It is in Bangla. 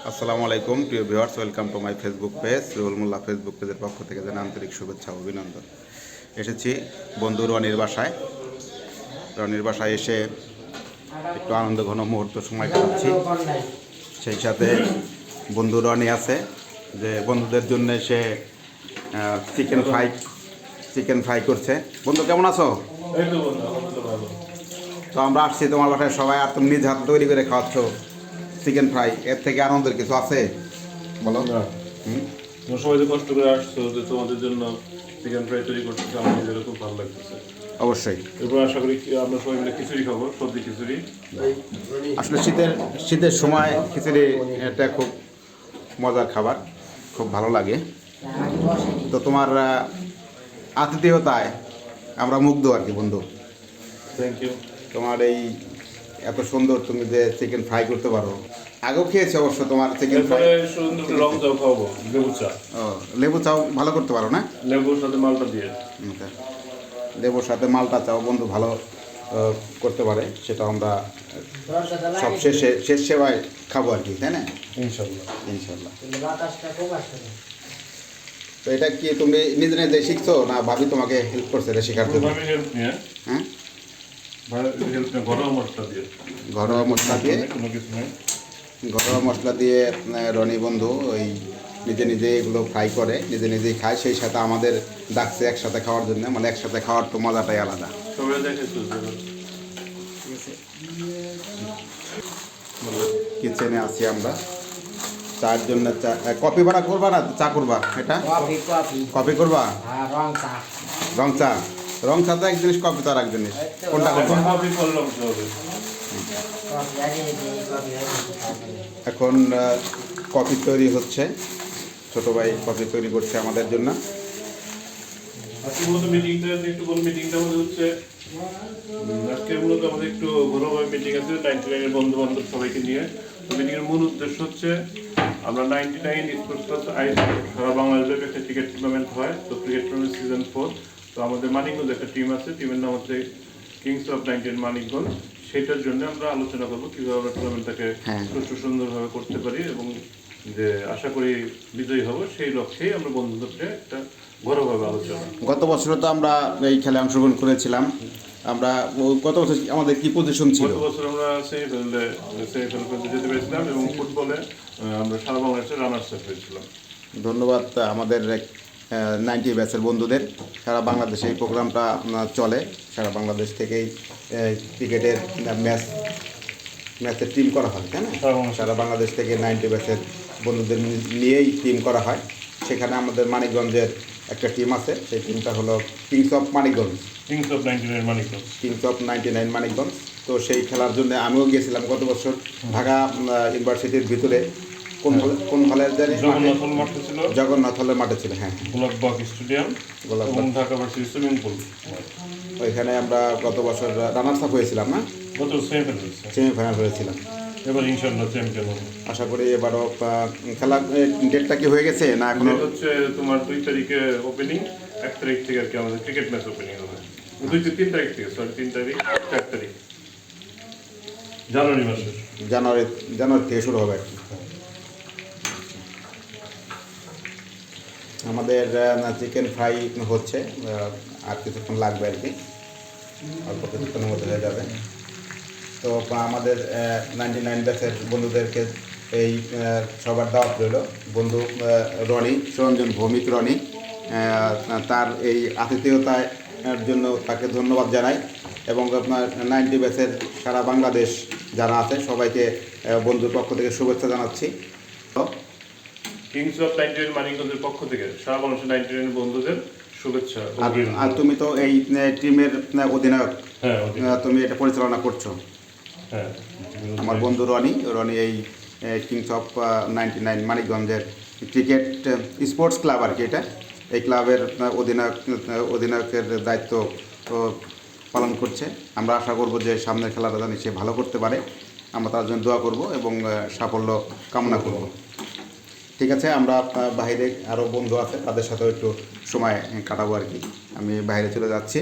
আসসালামু আলাইকুম প্রিয় viewers, welcome to my Facebook page. Ruhul Molla Facebook পেজের পক্ষ থেকে জানাই আন্তরিক শুভেচ্ছা ও অভিনন্দন। এসেছি বন্ধু রনির বাসায়। রনির বাসায় এসে একটু আনন্দ ঘন মুহূর্ত সময় কাটাচ্ছি। সেই সাথে বন্ধু রনি আছে, যে বন্ধুদের জন্য সে চিকেন ফ্রাই করছে। বন্ধু কেমন আছো? তো আমরা আসছি তোমার বাসায় সবাই, আর তুমি নিজ হাতে তৈরি করে খাওয়াচ্ছ চিকেন ফ্রাই। এর থেকে আনন্দের কিছু আছে বলো? তোমরা সবাই যে কষ্ট করে আসছো, যে তোমাদের জন্য চিকেন ফ্রাই তৈরি করতেছে, আমার নিজেরও খুব ভালো লাগতেছে। অবশ্যই। এরপর আশা করি আমরা সবাই মিলে খিচুড়ি খাবো, সবজি খিচুড়ি। আসলে শীতের সময় খিচুড়ি এটা খুব মজার খাবার, খুব ভালো লাগে। তো তোমার আতিথেয়তায় আমরা মুগ্ধ আর কি বন্ধু। Thank you. তোমার এই এত সুন্দর তুমি যে চিকেন ফ্রাই করতে পারো, আগেও খেয়েছি অবশ্য তোমার চিকেন ফ্রাই। সুন্দর লং চাও খাওয়াবো, লেবু চা। ও, লেবু চাও ভালো করতে পারো না? লেবুর সাথে মালটা দিয়ে। লেবুর সাথে মালটা চাও বন্ধু ভালো করতে পারে, সেটা আমরা সব শেষ সেবায় খাবো আর কি, তাই না? ইনশাল্লাহ। ইনশাল্লাহ। তো এটা কি তুমি নিজে নিজে শিখছো, না ভাবি তোমাকে হেল্প করছে এটা শেখার জন্য? আমি হেল্প নিয়ে, হ্যাঁ, ঘরোয়া মশলা দিয়ে। ঘরোয়া মশলা দিয়ে, কোনো কিছু নেই। ঘরোয়া মশলা দিয়ে রনি বন্ধু ওই নিজে নিজে এগুলো ফ্রাই করে, নিজে নিজেই খায়। সেই সাথে আমাদের ডাকছে একসাথে খাওয়ার জন্য, মানে একসাথে খাওয়ার তো মজাটাই আলাদা। সবাই দেখেছো কিচেনে আছি আমরা, চার জন্য চা। কফি বানা করবা না চা করবা? এটা কফি করবা? রং চা। রং চা তো এক জিনিস, কফি তো আর এক জিনিস। কোনটা করবা? এখন কফি তৈরি হচ্ছে, ছোট ভাই কফি তৈরি করছে আমাদের জন্য। আজকে মূলত মিটিংটা হচ্ছে আজকে মূলত আমাদের একটু ঘরোয়া মিটিং আছে 99 এর বন্ধু বান্ধব সবাইকে নিয়ে। তো মিটিং এর মূল উদ্দেশ্য হচ্ছে আমরা 99 স্পোর্টস ক্লাব সারা বাংলাদেশে একটা ক্রিকেট টুর্নামেন্ট হয়। তো ক্রিকেট টুর্নামেন্ট সিজন 4, তো আমাদের মানিকগঞ্জ একটা টিম আছে, টিমের নাম হচ্ছে কিংস অফ 99 মানিকগঞ্জ। সেটার জন্য আমরা আলোচনা করবো কিভাবে আমরা টুর্নামেন্টটাকে সুষ্ঠু সুন্দরভাবে করতে পারি, এবং যে আশা করি বিজয়ী হব, সেই লক্ষ্যেই আমরা বন্ধুদেরকে একটা ঘরোয়াভাবে আলোচনা। গত বছরও তো আমরা এই খেলায় অংশগ্রহণ করেছিলাম। আমরা গত বছর আমাদের কি পজিশন ছিল? গত বছর আমরা সেমিফাইনালে যেতে পেরেছিলাম, এবং ফুটবলে আমরা সারা বাংলাদেশের রানার্স আপ হয়েছিলাম। ধন্যবাদ আমাদের 90 ব্যাচের বন্ধুদের। সারা বাংলাদেশে এই প্রোগ্রামটা চলে, সারা বাংলাদেশ থেকেই ক্রিকেটের ম্যাচের টিম করা হয়, তাই না? সারা বাংলাদেশ থেকে 90 ব্যাচের বন্ধুদের নিয়েই টিম করা হয়। সেখানে আমাদের মানিকগঞ্জের একটা টিম আছে, সেই টিমটা হলো Kings of Manikganj. Kings of 99 Manikganj. Kings of 99 Manikganj. তো সেই খেলার জন্য আমিও গিয়েছিলাম গত বছর ঢাকা ইউনিভার্সিটির ভিতরে। কোন হলের জানি? জগন্নাথ হলের মাঠে ছিল। হ্যাঁ, Golapbag stadium, Dhaka varsity swimming pool. ওইখানে আমরা গত বছর রানার্স আপ হয়েছিলাম, না গত সেমিফাইনাল হয়েছিলাম। এবার ইনশাআল্লাহ চ্যাম্পিয়ন হবে। আশা করি এবারও খেলা ডেটটা কি হয়ে গেছে না এখনো? হচ্ছে তোমার 2 তারিখে ওপেনিং, 1 তারিখ থেকে আর কি আমাদের ক্রিকেট ম্যাচ ওপেনিং হবে। 3 তারিখ থেকে, 3 তারিখ 4 তারিখ জানুয়ারি থেকে শুরু হবে আর কি। আমাদের চিকেন ফ্রাই হচ্ছে, আর কিছুক্ষণ লাগবে আর কি, অল্প কিছুক্ষণের মধ্যে হয়ে যাবে। তো আমাদের 99 ব্যাচের বন্ধুদেরকে এই সবার দাওয়াত রইল। বন্ধু রনি, সুরঞ্জন ভৌমিক রনি, তার এই আতিথেয়তার জন্য তাকে ধন্যবাদ জানাই। এবং আপনার 90 ব্যাচের সারা বাংলাদেশ যারা আছে সবাইকে বন্ধুর পক্ষ থেকে শুভেচ্ছা জানাচ্ছি। কিংস অফ 99 মানিকগঞ্জের পক্ষ থেকে সারা বাংলাদেশের 99 বন্ধুদের শুভেচ্ছা। আর তুমি তো এই টিমের অধিনায়ক। হ্যাঁ, তুমি এটা পরিচালনা করছো। হ্যাঁ, আমার বন্ধু রনি এই কিংস অফ 99 মানিকগঞ্জের ক্রিকেট স্পোর্টস ক্লাব আর কি, এটা এই ক্লাবের অধিনায়কের দায়িত্ব পালন করছে। আমরা আশা করব যে সামনের খেলাটা জানি সে ভালো করতে পারে। আমরা তার জন্য দোয়া করব এবং সাফল্য কামনা করব। ঠিক আছে, আমরা বাইরে আরও বন্ধু আছে, তাদের সাথেও একটু সময় কাটাবো আর কি। আমি বাইরে চলে যাচ্ছি।